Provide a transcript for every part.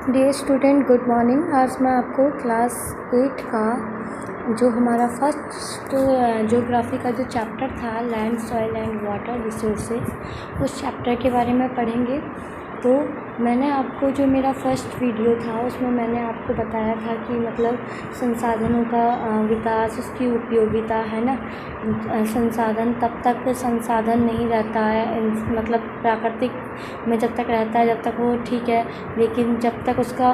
Dear student, good morning. आज मैं आपको क्लास 8 का जो हमारा फर्स्ट ज्योग्राफी का जो चैप्टर था, land, soil and water resources, उस चैप्टर के बारे में पढ़ेंगे। तो मैंने आपको जो मेरा फर्स्ट वीडियो था उसमें मैंने आपको बताया था कि मतलब संसाधनों का विकास, उसकी उपयोगिता है ना। संसाधन तब तक संसाधन नहीं रहता है, मतलब प्राकृतिक में जब तक रहता है जब तक वो ठीक है, लेकिन जब तक उसका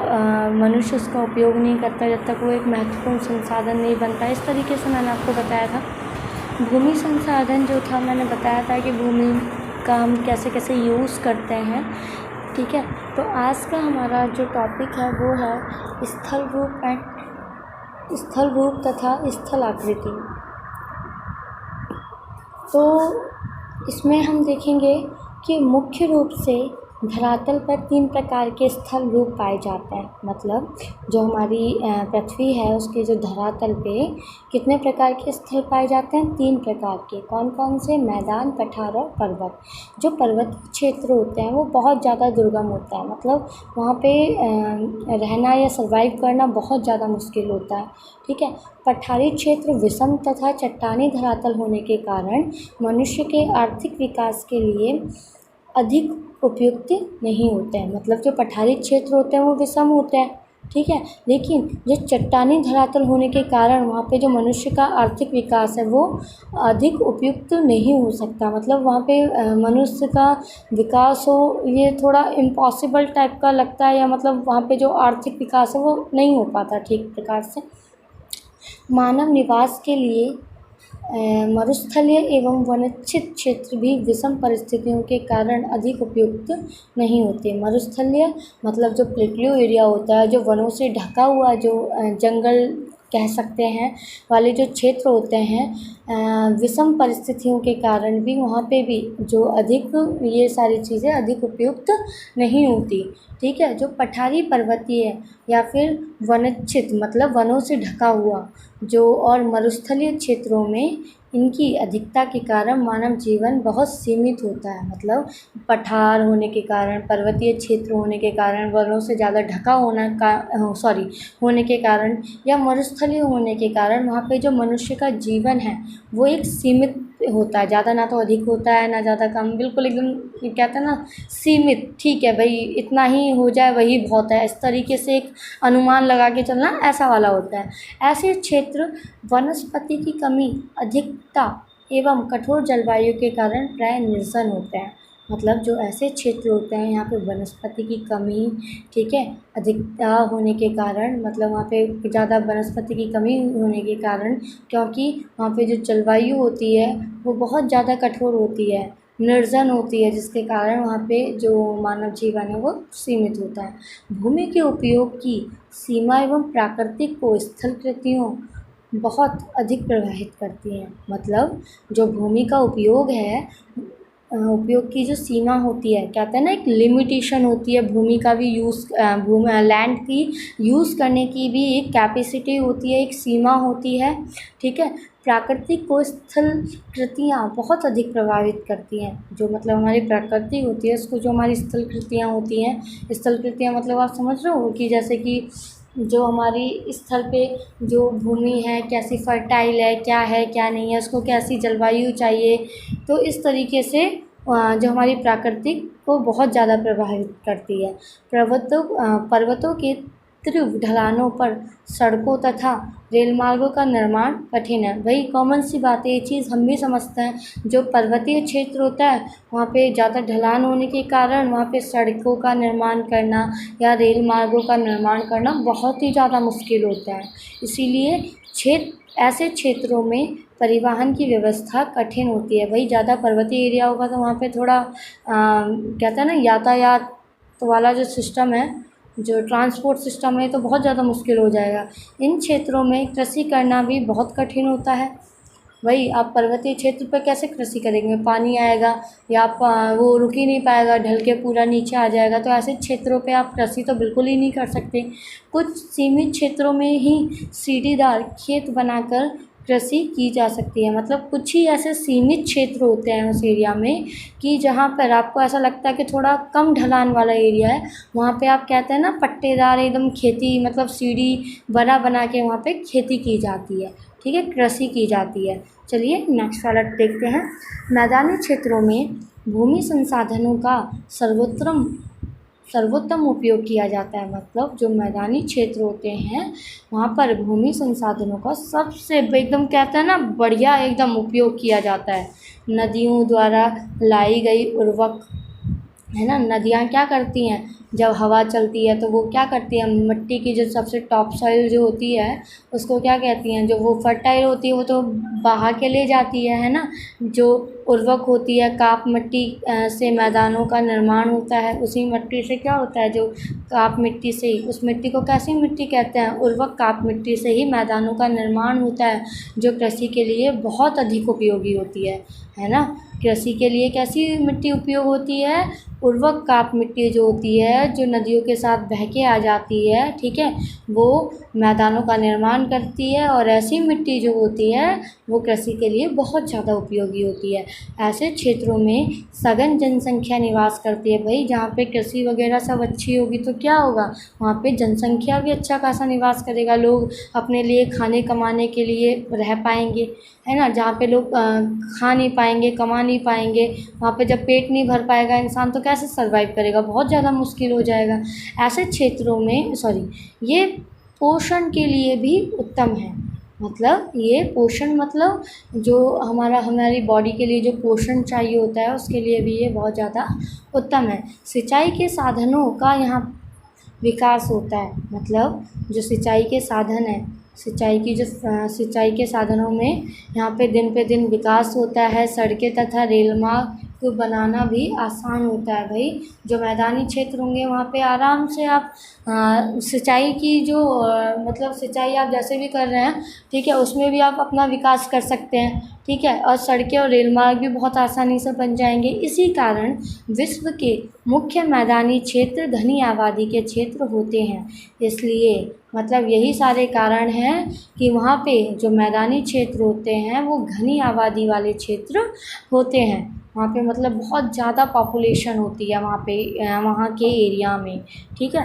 मनुष्य उसका उपयोग नहीं करता, जब तक वो एक महत्वपूर्ण संसाधन नहीं बनता। इस तरीके से मैंने आपको बताया था। भूमि संसाधन जो था, मैंने बताया था कि भूमि का हम कैसे कैसे यूज़ करते हैं, ठीक है। तो आज का हमारा जो टॉपिक है वो है स्थल रूप तथा स्थल आकृति। तो इसमें हम देखेंगे कि मुख्य रूप से धरातल पर 3 प्रकार के स्थल रूप पाए जाते हैं। मतलब जो हमारी पृथ्वी है उसके जो धरातल पे कितने प्रकार के स्थल पाए जाते हैं? 3 प्रकार के। कौन कौन से? मैदान, पठार और पर्वत। जो पर्वतीय क्षेत्र होते हैं वो बहुत ज़्यादा दुर्गम होता है, मतलब वहाँ पे रहना या सर्वाइव करना बहुत ज़्यादा मुश्किल होता है, ठीक है। पठारी क्षेत्र विषम तथा चट्टानी धरातल होने के कारण मनुष्य के आर्थिक विकास के लिए अधिक उपयुक्त नहीं होते हैं। मतलब जो पठारी क्षेत्र होते हैं वो विषम होते हैं, ठीक है, लेकिन जो चट्टानी धरातल होने के कारण वहाँ पे जो मनुष्य का आर्थिक विकास है वो अधिक उपयुक्त नहीं हो सकता। मतलब वहाँ पे मनुष्य का विकास हो, ये थोड़ा इम्पॉसिबल टाइप का लगता है, या मतलब वहाँ पे जो आर्थिक विकास है वो नहीं हो पाता ठीक प्रकार से। मानव निवास के लिए मरुस्थलीय एवं वनच्चित क्षेत्र भी विषम परिस्थितियों के कारण अधिक उपयुक्त नहीं होते। मरुस्थलीय मतलब जो प्लेट्यू एरिया होता है, जो वनों से ढका हुआ जो जंगल कह सकते हैं वाले जो क्षेत्र होते हैं, विषम परिस्थितियों के कारण भी वहाँ पे भी जो अधिक ये सारी चीज़ें अधिक उपयुक्त नहीं होती, ठीक है। जो पठारी पर्वतीय या फिर वनच्चित मतलब वनों से ढका हुआ जो और मरुस्थलीय क्षेत्रों में इनकी अधिकता के कारण मानव जीवन बहुत सीमित होता है। मतलब पठार होने के कारण, पर्वतीय क्षेत्र होने के कारण, वनों से ज़्यादा ढका होने के कारण या मरुस्थलीय होने के कारण वहाँ पे जो मनुष्य का जीवन है वो एक सीमित होता है। ज़्यादा ना तो अधिक होता है ना ज़्यादा कम, बिल्कुल एकदम कहते हैं ना सीमित, ठीक है भाई, इतना ही हो जाए वही बहुत है, इस तरीके से एक अनुमान लगा के चलना, ऐसा वाला होता है। ऐसे क्षेत्र वनस्पति की कमी, अधिकता एवं कठोर जलवायु के कारण प्राय निर्जन होते हैं। मतलब जो ऐसे क्षेत्र होते हैं यहाँ पे वनस्पति की कमी, ठीक है, अधिकता होने के कारण, मतलब वहाँ पे ज़्यादा वनस्पति की कमी होने के कारण, क्योंकि वहाँ पे जो जलवायु होती है वो बहुत ज़्यादा कठोर होती है, निर्जन होती है, जिसके कारण वहाँ पे जो मानव जीवन है वो सीमित होता है। भूमि के उपयोग की सीमा एवं प्राकृतिक को स्थल कृतियों बहुत अधिक प्रभावित करती हैं। मतलब जो भूमि का उपयोग है, उपयोग की जो सीमा होती है, कहते हैं ना एक लिमिटेशन होती है भूमि का भी लैंड की यूज़ करने की भी एक कैपेसिटी होती है, एक सीमा होती है, ठीक है। प्राकृतिक को स्थल कृतियाँ बहुत अधिक प्रभावित करती हैं। जो मतलब हमारी प्रकृति होती है उसको जो हमारी स्थल कृतियाँ होती हैं, स्थल कृतियाँ मतलब आप समझ रहे हो कि जैसे कि जो हमारी स्थल पे जो भूमि है कैसी फर्टाइल है, क्या नहीं है, उसको कैसी जलवायु चाहिए। तो इस तरीके से जो हमारी प्राकृतिक को बहुत ज़्यादा प्रभावित करती है। पर्वतों के तीव्र ढलानों पर सड़कों तथा रेल मार्गों का निर्माण कठिन है। वही कॉमन सी बात है, ये चीज़ हम भी समझते हैं। जो पर्वतीय क्षेत्र होता है वहाँ पे ज़्यादा ढलान होने के कारण वहाँ पे सड़कों का निर्माण करना या रेल मार्गों का निर्माण करना बहुत ही ज़्यादा मुश्किल होता है। इसीलिए ऐसे क्षेत्रों में परिवहन की व्यवस्था कठिन होती है। वही ज़्यादा पर्वतीय एरिया होगा तो वहाँ पे थोड़ा कहते हैं ना यातायात वाला जो सिस्टम है, जो ट्रांसपोर्ट सिस्टम है, तो बहुत ज़्यादा मुश्किल हो जाएगा। इन क्षेत्रों में कृषि करना भी बहुत कठिन होता है। वही आप पर्वतीय क्षेत्र पर कैसे कृषि करेंगे? पानी आएगा या आप वो रुक ही नहीं पाएगा, ढल के पूरा नीचे आ जाएगा। तो ऐसे क्षेत्रों पे आप कृषि तो बिल्कुल ही नहीं कर सकते। कुछ सीमित क्षेत्रों में ही सीढ़ीदार खेत बनाकर कृषि की जा सकती है। मतलब कुछ ही ऐसे सीमित क्षेत्र होते हैं उस एरिया में कि जहाँ पर आपको ऐसा लगता है कि थोड़ा कम ढलान वाला एरिया है, वहाँ पे आप कहते हैं ना पट्टेदार एकदम खेती, मतलब सीढ़ी बना बना के वहाँ पे खेती की जाती है, ठीक है, कृषि की जाती है। चलिए नेक्स्ट वाला देखते हैं। मैदानी क्षेत्रों में भूमि संसाधनों का सर्वोत्तम उपयोग किया जाता है। मतलब जो मैदानी क्षेत्र होते हैं वहाँ पर भूमि संसाधनों का सबसे एकदम कहते हैं ना बढ़िया एकदम उपयोग किया जाता है। नदियों द्वारा लाई गई उर्वरक, है ना, नदियाँ क्या करती हैं, जब हवा चलती है तो वो क्या करती है, मिट्टी की जो सबसे टॉप सॉइल जो होती है उसको क्या कहती हैं, जो वो फर्टाइल होती है वो तो बहा के ले जाती है ना। जो उर्वरक होती है काप मिट्टी से मैदानों का निर्माण होता है। उसी मिट्टी से क्या होता है, जो काप मिट्टी से ही, उस मिट्टी को कैसी मिट्टी कहते हैं, उर्वरक काप मिट्टी से ही मैदानों का निर्माण होता है, जो कृषि के लिए बहुत अधिक उपयोगी होती है ना। कृषि के लिए कैसी मिट्टी उपयोग होती है, उर्वरक काप मिट्टी जो होती है, जो नदियों के साथ बह के आ जाती है, ठीक है, वो मैदानों का निर्माण करती है। और ऐसी मिट्टी जो होती है वो कृषि के लिए बहुत ज़्यादा उपयोगी होती है। ऐसे क्षेत्रों में सघन जनसंख्या निवास करती है। भाई जहाँ पे कृषि वगैरह सब अच्छी होगी तो क्या होगा, वहाँ पे जनसंख्या भी अच्छा खासा निवास करेगा, लोग अपने लिए खाने कमाने के लिए रह पाएंगे, है ना। जहाँ पे लोग खा नहीं पाएंगे, कमा नहीं पाएंगे, वहाँ पे जब पेट नहीं भर पाएगा इंसान तो कैसे सर्वाइव करेगा, बहुत ज़्यादा मुश्किल हो जाएगा। ऐसे क्षेत्रों में ये पोषण के लिए भी उत्तम है। मतलब ये पोषण, मतलब जो हमारी बॉडी के लिए जो पोषण चाहिए होता है उसके लिए भी ये बहुत ज़्यादा उत्तम है। सिंचाई के साधनों का यहाँ विकास होता है। मतलब जो सिंचाई के साधन है, सिंचाई के साधनों में यहाँ पे दिन विकास होता है। सड़कें तथा रेल मार्ग को बनाना भी आसान होता है। भाई जो मैदानी क्षेत्र होंगे वहाँ पे आराम से आप सिंचाई की जो मतलब सिंचाई आप जैसे भी कर रहे हैं, ठीक है, उसमें भी आप अपना विकास कर सकते हैं, ठीक है। और सड़कें और रेल मार्ग भी बहुत आसानी से बन जाएंगे। इसी कारण विश्व के मुख्य मैदानी क्षेत्र घनी आबादी के क्षेत्र होते हैं। इसलिए मतलब यही सारे कारण हैं कि वहाँ पे जो मैदानी क्षेत्र होते हैं वो घनी आबादी वाले क्षेत्र होते हैं। वहाँ पे मतलब बहुत ज़्यादा पॉपुलेशन होती है वहाँ पे, वहाँ के एरिया में, ठीक है।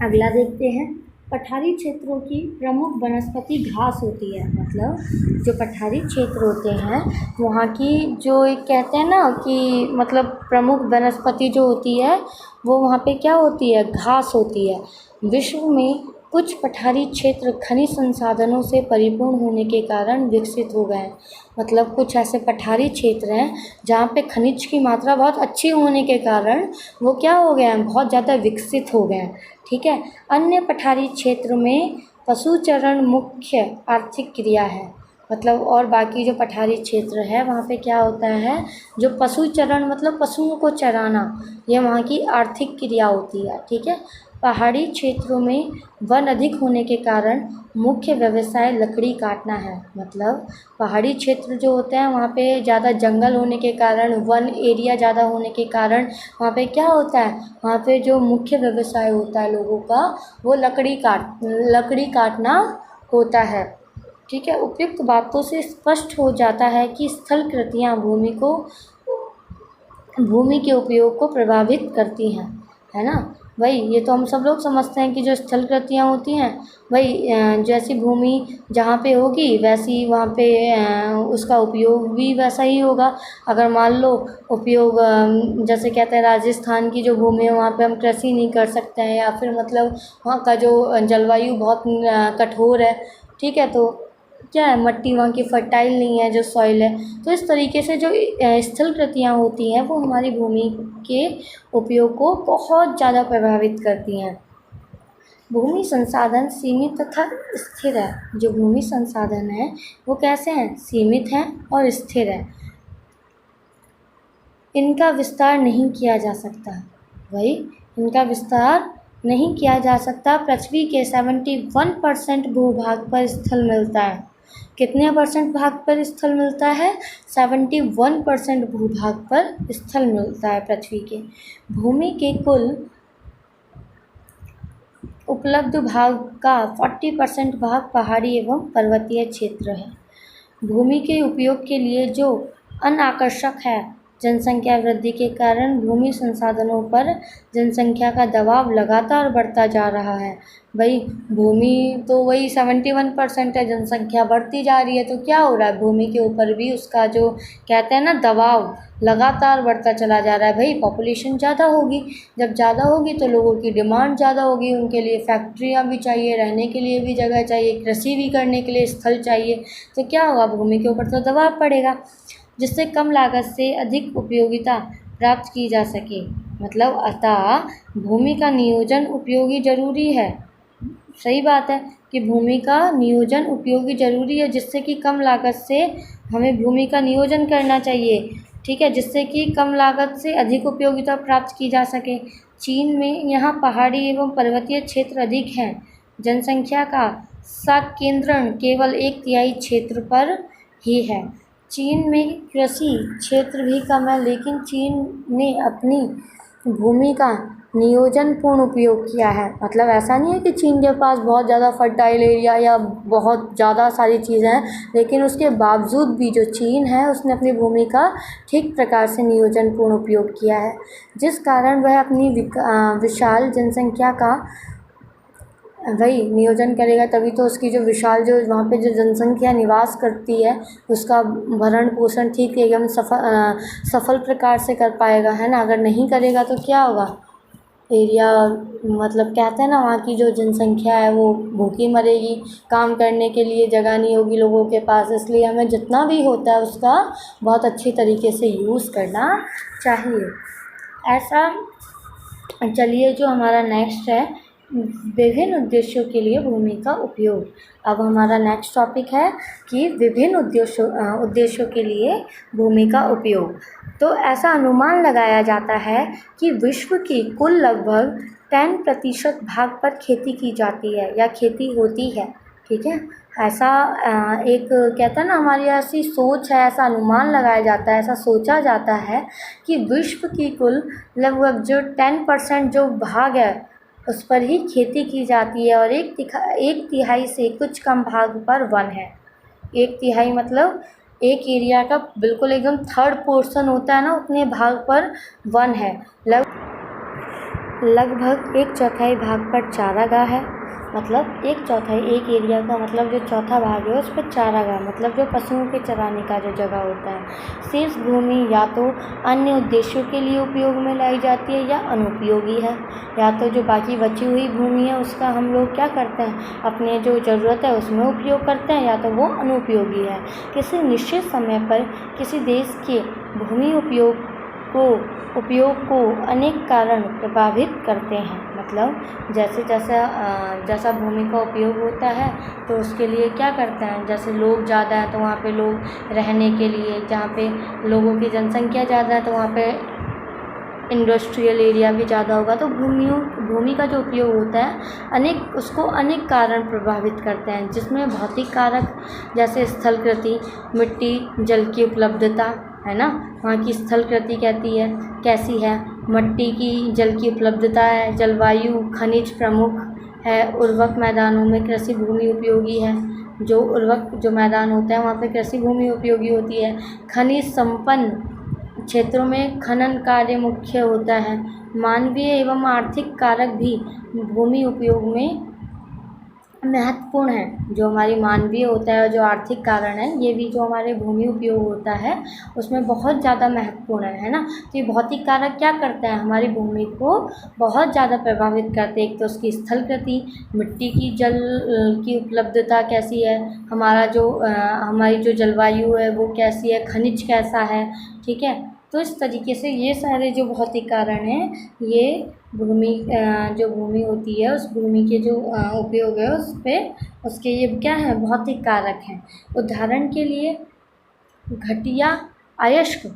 अगला देखते हैं। पठारी क्षेत्रों की प्रमुख वनस्पति घास होती है। मतलब जो पठारी क्षेत्र होते हैं वहाँ की जो एक कहते हैं ना कि मतलब प्रमुख वनस्पति जो होती है वो वहाँ पे क्या होती है, घास होती है। विश्व में कुछ पठारी क्षेत्र खनिज संसाधनों से परिपूर्ण होने के कारण विकसित हो गए हैं। मतलब कुछ ऐसे पठारी क्षेत्र हैं जहाँ पे खनिज की मात्रा बहुत अच्छी होने के कारण वो क्या हो गए हैं, बहुत ज़्यादा विकसित हो गए हैं, ठीक है। अन्य पठारी क्षेत्र में पशुचरण मुख्य आर्थिक क्रिया है। मतलब और बाकी जो पठारी क्षेत्र है वहाँ पे क्या होता है, जो पशुचरण मतलब पशुओं को चराना, ये वहाँ की आर्थिक क्रिया होती है, ठीक है। पहाड़ी क्षेत्रों में वन अधिक होने के कारण मुख्य व्यवसाय लकड़ी काटना है। मतलब पहाड़ी क्षेत्र जो होते हैं वहाँ पे ज़्यादा जंगल होने के कारण, वन एरिया ज़्यादा होने के कारण वहाँ पे क्या होता है, वहाँ पे जो मुख्य व्यवसाय होता है लोगों का वो लकड़ी काटना होता है, ठीक है। उपयुक्त बातों से स्पष्ट हो जाता है कि स्थल कृतियाँ भूमि के उपयोग को प्रभावित करती हैं, है ना। वही ये तो हम सब लोग समझते हैं कि जो स्थल कृतियाँ होती हैं वही जैसी भूमि जहाँ पे होगी वैसी वहाँ पे उसका उपयोग भी वैसा ही होगा। अगर मान लो उपयोग जैसे कहते हैं राजस्थान की जो भूमि है वहाँ पे हम कृषि नहीं कर सकते हैं, या फिर मतलब वहाँ का जो जलवायु बहुत कठोर है, ठीक है, तो क्या है, मिट्टी वहाँ की फर्टाइल नहीं है जो सॉइल है। तो इस तरीके से जो स्थल कृतियाँ होती हैं वो हमारी भूमि के उपयोग को बहुत ज़्यादा प्रभावित करती हैं। भूमि संसाधन सीमित तथा स्थिर है। जो भूमि संसाधन है वो कैसे हैं, सीमित हैं और स्थिर है। इनका विस्तार नहीं किया जा सकता। वही इनका विस्तार नहीं किया जा सकता। पृथ्वी के 71% भूभाग पर स्थल मिलता है। कितने परसेंट भाग पर स्थल मिलता है, 71% भूभाग पर स्थल मिलता है पृथ्वी के। भूमि के कुल उपलब्ध भाग का 40% भाग पहाड़ी एवं पर्वतीय क्षेत्र है। भूमि के उपयोग के लिए जो अनाकर्षक है, जनसंख्या वृद्धि के कारण भूमि संसाधनों पर जनसंख्या का दबाव लगातार बढ़ता जा रहा है। भाई भूमि तो वही 71% है, जनसंख्या बढ़ती जा रही है, तो क्या हो रहा है, भूमि के ऊपर भी उसका जो कहते हैं ना दबाव लगातार बढ़ता चला जा रहा है। भाई पॉपुलेशन ज़्यादा होगी, जब ज़्यादा होगी तो लोगों की डिमांड ज़्यादा होगी, उनके लिए फैक्ट्रियाँ भी चाहिए, रहने के लिए भी जगह चाहिए, कृषि भी करने के लिए स्थल चाहिए, तो क्या होगा, भूमि के ऊपर तो दबाव पड़ेगा, जिससे कम लागत से अधिक उपयोगिता प्राप्त की जा सके। मतलब अतः भूमि का नियोजन उपयोगी जरूरी है। सही बात है कि भूमि का नियोजन उपयोगी जरूरी है, जिससे कि कम लागत से हमें भूमि का नियोजन करना चाहिए, ठीक है, जिससे कि कम लागत से अधिक उपयोगिता प्राप्त की जा सके। चीन में यहाँ पहाड़ी एवं पर्वतीय क्षेत्र अधिक हैं। जनसंख्या का संकेंद्रण केवल 1/3 क्षेत्र पर ही है। चीन में कृषि क्षेत्र भी कम है, लेकिन चीन ने अपनी भूमि का नियोजन पूर्ण उपयोग किया है। मतलब ऐसा नहीं है कि चीन के पास बहुत ज़्यादा फर्टाइल एरिया या बहुत ज़्यादा सारी चीज़ें हैं, लेकिन उसके बावजूद भी जो चीन है उसने अपनी भूमि का ठीक प्रकार से नियोजन पूर्ण उपयोग किया है, जिस कारण वह अपनी विशाल जनसंख्या का वही नियोजन करेगा, तभी तो उसकी जो विशाल जो वहाँ पे जो जनसंख्या निवास करती है उसका भरण पोषण ठीक एकदम सफल प्रकार से कर पाएगा, है ना। अगर नहीं करेगा तो क्या होगा, एरिया मतलब कहते हैं ना वहाँ की जो जनसंख्या है वो भूखी मरेगी, काम करने के लिए जगह नहीं होगी लोगों के पास। इसलिए हमें जितना भी होता है उसका बहुत अच्छी तरीके से यूज़ करना चाहिए। ऐसा चलिए जो हमारा नेक्स्ट है, विभिन्न उद्देश्यों के लिए भूमि का उपयोग। अब हमारा नेक्स्ट टॉपिक है कि विभिन्न उद्देश्यों के लिए भूमि का उपयोग। तो ऐसा अनुमान लगाया जाता है कि विश्व की कुल लगभग 10% भाग पर खेती की जाती है या खेती होती है, ठीक है। ऐसा एक कहता है ना, हमारी ऐसी सोच है, ऐसा अनुमान लगाया जाता है, ऐसा सोचा जाता है कि विश्व की कुल लगभग जो 10% जो भाग है उस पर ही खेती की जाती है, और एक तिहाई से कुछ कम भाग पर वन है। एक तिहाई मतलब एक एरिया का बिल्कुल एकदम थर्ड पोर्शन होता है ना, उतने भाग पर वन है। लगभग 1/4 भाग पर चारागाह है। मतलब 1/4 एक एरिया का मतलब जो चौथा भाग है उस पर चारागाह मतलब जो पशुओं के चराने का जो जगह होता है। शेष भूमि या तो अन्य उद्देश्यों के लिए उपयोग में लाई जाती है या अनुपयोगी है। या तो जो बाकी बची हुई भूमि है उसका हम लोग क्या करते हैं, अपने जो ज़रूरत है उसमें उपयोग करते हैं, या तो वो अनुपयोगी है। किसी निश्चित समय पर किसी देश के भूमि उपयोग को अनेक कारण प्रभावित करते हैं। मतलब जैसा भूमि का उपयोग होता है तो उसके लिए क्या करते हैं, जैसे लोग ज़्यादा है तो वहाँ पे लोग रहने के लिए, जहाँ पे लोगों की जनसंख्या ज़्यादा है तो वहाँ पे इंडस्ट्रियल एरिया भी ज़्यादा होगा। तो भूमि का जो उपयोग होता है उसको अनेक कारण प्रभावित करते हैं, जिसमें भौतिक कारक जैसे स्थलकृति, मिट्टी, जल की उपलब्धता, है ना, वहाँ की स्थलकृति कैसी है, मिट्टी की, जल की उपलब्धता है, जलवायु, खनिज प्रमुख है, उर्वरक मैदानों में कृषि भूमि उपयोगी है। जो उर्वरक जो मैदान होते हैं वहाँ पे कृषि भूमि उपयोगी होती है। खनिज संपन्न क्षेत्रों में खनन कार्य मुख्य होता है। मानवीय एवं आर्थिक कारक भी भूमि उपयोग में महत्वपूर्ण है। जो हमारी मानवीय होता है और जो आर्थिक कारण है, ये भी जो हमारे भूमि उपयोग होता है उसमें बहुत ज़्यादा महत्वपूर्ण है ना। तो ये भौतिक कारक क्या करते हैं, हमारी भूमि को बहुत ज़्यादा प्रभावित करते हैं। एक तो उसकी स्थलकृति, मिट्टी की, जल की उपलब्धता कैसी है, हमारी जो जलवायु है वो कैसी है, खनिज कैसा है, ठीक है। तो इस तरीके से ये सारे जो भौतिक कारण हैं, ये जो भूमि होती है उस भूमि के जो उपयोग है उस पर उसके ये क्या है, भौतिक कारक हैं। उदाहरण के लिए घटिया अयस्क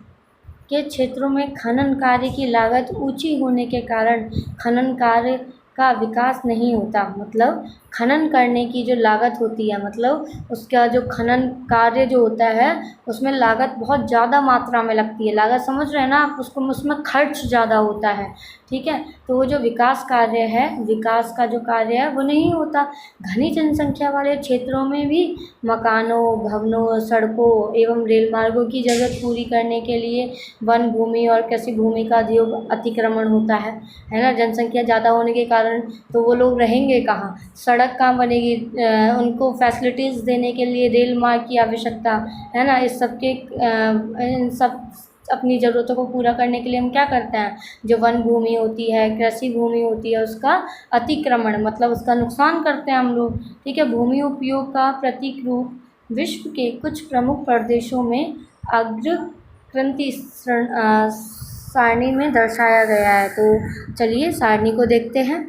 के क्षेत्रों में खनन कार्य की लागत ऊंची होने के कारण खनन कार्य का विकास नहीं होता। मतलब खनन करने की जो लागत होती है, मतलब उसका जो खनन कार्य जो होता है उसमें लागत बहुत ज़्यादा मात्रा में लगती है। लागत समझ रहे हैं ना आप, उसको उसमें खर्च ज़्यादा होता है, ठीक है। तो वो जो विकास कार्य है, विकास का जो कार्य है वो नहीं होता। घनी जनसंख्या वाले क्षेत्रों में भी मकानों, भवनों, सड़कों एवं रेल मार्गों की ज़रूरत पूरी करने के लिए वन भूमि और कृषि भूमि का अधिक अतिक्रमण होता है ना। जनसंख्या ज़्यादा होने के कारण तो वो लोग रहेंगे कहाँ, सड़क कहाँ बनेगी, उनको फैसिलिटीज़ देने के लिए रेल मार्ग की आवश्यकता है ना। इस सब के इन सब अपनी ज़रूरतों को पूरा करने के लिए हम क्या करते हैं, जो वन भूमि होती है, कृषि भूमि होती है, उसका अतिक्रमण मतलब उसका नुकसान करते हैं हम लोग, ठीक है। भूमि उपयोग का प्रतीक रूप विश्व के कुछ प्रमुख प्रदेशों में अग्रक्रंथि सारणी में दर्शाया गया है। तो चलिए सारणी को देखते हैं।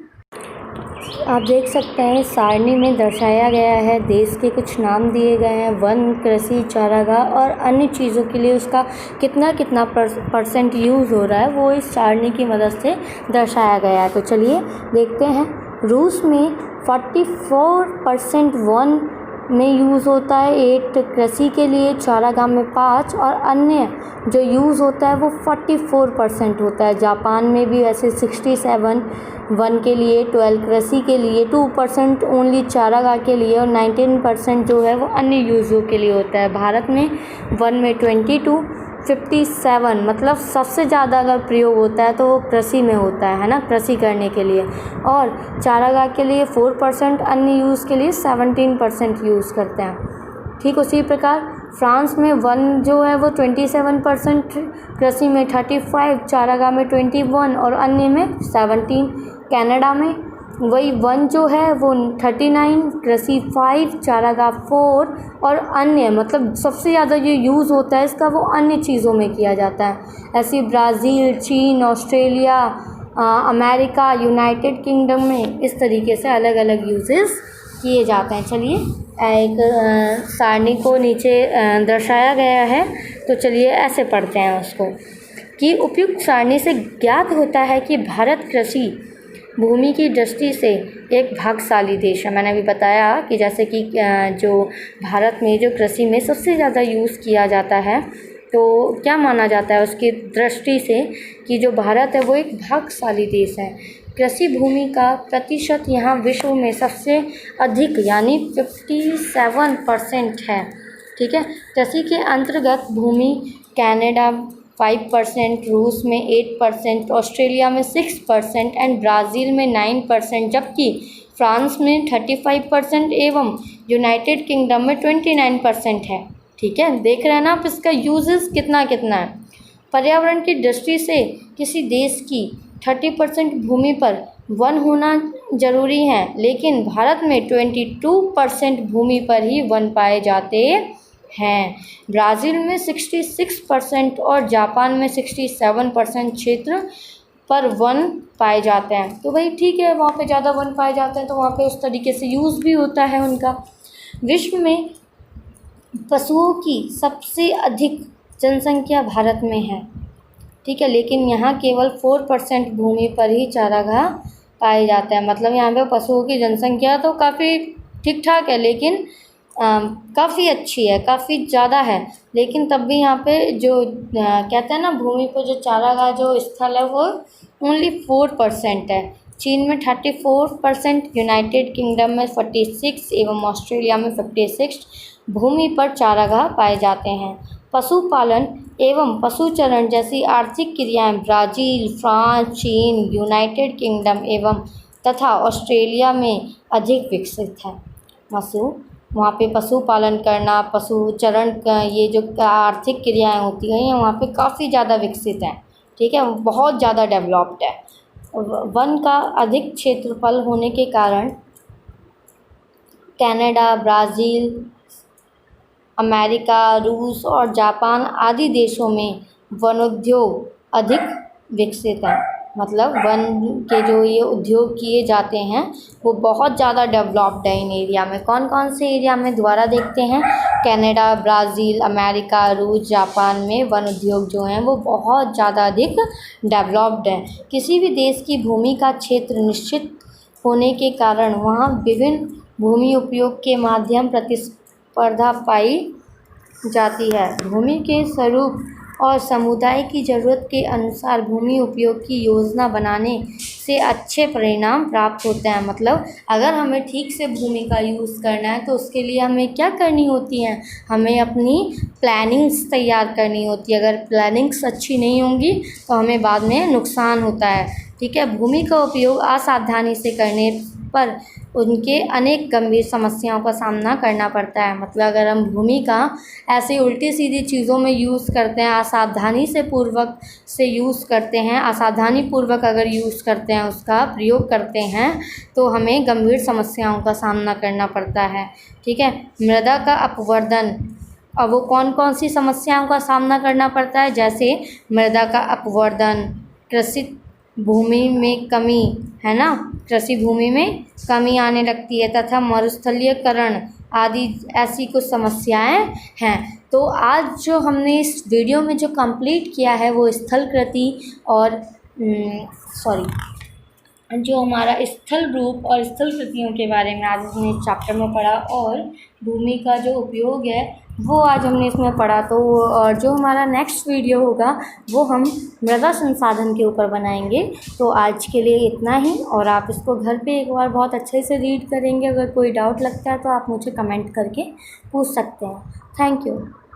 आप देख सकते हैं सारणी में दर्शाया गया है, देश के कुछ नाम दिए गए हैं, वन, कृषि, चारागाह और अन्य चीज़ों के लिए उसका कितना कितना परसेंट यूज़ हो रहा है वो इस सारणी की मदद से दर्शाया गया है। तो चलिए देखते हैं। रूस में 44% वन में यूज़ होता है, 8 कृषि के लिए, चारागाह में 5 और अन्य जो यूज़ होता है वो 44% होता है। जापान में भी वैसे 67 वन के लिए, 12 कृषि के लिए, 2% ओनली चारागाह के लिए और 19% जो है वो अन्य यूज़ों के लिए होता है। भारत में वन में 22, 57 मतलब सबसे ज़्यादा अगर प्रयोग होता है तो वो कृषि में होता है ना, कृषि करने के लिए, और चारागाह के लिए 4%, अन्य यूज़ के लिए 17% यूज़ करते हैं। ठीक उसी प्रकार फ्रांस में वन जो है वो 27%, कृषि में 35, चारागाह में 21 और अन्य में 17। कनाडा में वही वन जो है वो 39, कृषि 5, चारागाह 4 और अन्य मतलब सबसे ज़्यादा जो यूज़ होता है इसका वो अन्य चीज़ों में किया जाता है। ऐसे ब्राज़ील, चीन, ऑस्ट्रेलिया, अमेरिका, यूनाइटेड किंगडम में इस तरीके से अलग अलग यूजेस किए जाते हैं। चलिए एक सारणी को नीचे दर्शाया गया है, तो चलिए ऐसे पढ़ते हैं उसको कि उपयुक्त सारणी से ज्ञात होता है कि भारत कृषि भूमि की दृष्टि से एक भाग्यशाली देश है। मैंने अभी बताया कि जैसे कि जो भारत में जो कृषि में सबसे ज़्यादा यूज़ किया जाता है तो क्या माना जाता है उसकी दृष्टि से कि जो भारत है वो एक भाग्यशाली देश है। कृषि भूमि का प्रतिशत यहाँ विश्व में सबसे अधिक यानी 57% है, ठीक है। कृषि के अंतर्गत भूमि कनाडा 5%, रूस में 8%, ऑस्ट्रेलिया में 6% एंड ब्राज़ील में 9%, जबकि फ्रांस में 35% एवं यूनाइटेड किंगडम में 29% है, ठीक है। देख रहे हैं ना आप इसका यूजेस कितना कितना है। पर्यावरण की दृष्टि से किसी देश की 30% भूमि पर वन होना जरूरी है, लेकिन भारत में 22% भूमि पर ही वन पाए जाते हैं। ब्राज़ील में 66% और जापान में 67% क्षेत्र पर वन पाए जाते हैं। तो भाई ठीक है, वहाँ पे ज़्यादा वन पाए जाते हैं तो वहाँ पे उस तरीके से यूज़ भी होता है उनका। विश्व में पशुओं की सबसे अधिक जनसंख्या भारत में है, ठीक है, लेकिन यहाँ केवल 4% भूमि पर ही चारागाह पाए जाते हैं। मतलब यहाँ पे पशुओं की जनसंख्या तो काफ़ी ठीक ठाक है, लेकिन काफ़ी अच्छी है, काफ़ी ज़्यादा है, लेकिन तब भी यहाँ पे जो कहते हैं ना भूमि पर जो चारागाह जो स्थल है वो ओनली 4% है। चीन में 34%, यूनाइटेड किंगडम में 46 एवं ऑस्ट्रेलिया में 56 भूमि पर चारागाह पाए जाते हैं। पशुपालन एवं पशुचरण जैसी आर्थिक क्रियाएं ब्राज़ील, फ्रांस, चीन, यूनाइटेड किंगडम एवं तथा ऑस्ट्रेलिया में अधिक विकसित है। वहाँ पे पशुपालन करना, पशुचरण का ये जो आर्थिक क्रियाएं होती हैं वहाँ पे काफ़ी ज़्यादा विकसित हैं, ठीक है, बहुत ज़्यादा डेवलप्ड है। वन का अधिक क्षेत्रफल होने के कारण कनाडा, ब्राज़ील, अमेरिका, रूस और जापान आदि देशों में वनोद्योग अधिक विकसित है। मतलब वन के जो ये उद्योग किए जाते हैं वो बहुत ज़्यादा डेवलप्ड है इन एरिया में। कौन कौन से एरिया में दोबारा देखते हैं, कनाडा, ब्राज़ील, अमेरिका, रूस, जापान में वन उद्योग जो हैं वो बहुत ज़्यादा अधिक डेवलप्ड है। किसी भी देश की भूमि का क्षेत्र निश्चित होने के कारण वहाँ विभिन्न भूमि उपयोग के माध्यम प्रतिस्पर्धा पाई जाती है। भूमि के स्वरूप और समुदाय की ज़रूरत के अनुसार भूमि उपयोग की योजना बनाने से अच्छे परिणाम प्राप्त होते हैं। मतलब अगर हमें ठीक से भूमि का यूज़ करना है तो उसके लिए हमें क्या करनी होती है, हमें अपनी प्लानिंग्स तैयार करनी होती है। अगर प्लानिंग्स अच्छी नहीं होंगी तो हमें बाद में नुकसान होता है। ठीक है, भूमि का उपयोग असावधानी से करने पर उनके अनेक गंभीर समस्याओं का सामना करना पड़ता है। मतलब अगर हम भूमि का ऐसे उल्टी सीधी चीज़ों में यूज़ करते हैं, असावधानी से पूर्वक से यूज़ करते हैं, असावधानी पूर्वक अगर यूज़ करते हैं, उसका प्रयोग करते हैं तो हमें गंभीर समस्याओं का सामना करना पड़ता है। ठीक है, मृदा का अपवर्तन, अब वो कौन कौन सी समस्याओं का सामना करना पड़ता है, जैसे मृदा का अपवर्तन, कृषि भूमि में कमी, है ना, कृषि भूमि में कमी आने लगती है, तथा मरुस्थलीकरण आदि ऐसी कुछ समस्याएं हैं। तो आज जो हमने इस वीडियो में जो कंप्लीट किया है वो स्थलकृति और जो हमारा स्थल रूप और स्थल कृतियों के बारे में आज हमने इस चैप्टर में पढ़ा, और भूमि का जो उपयोग है वो आज हमने इसमें पढ़ा। तो और जो हमारा नेक्स्ट वीडियो होगा वो हम मृदा संसाधन के ऊपर बनाएंगे। तो आज के लिए इतना ही, और आप इसको घर पे एक बार बहुत अच्छे से रीड करेंगे। अगर कोई डाउट लगता है तो आप मुझे कमेंट करके पूछ सकते हैं। Thank you.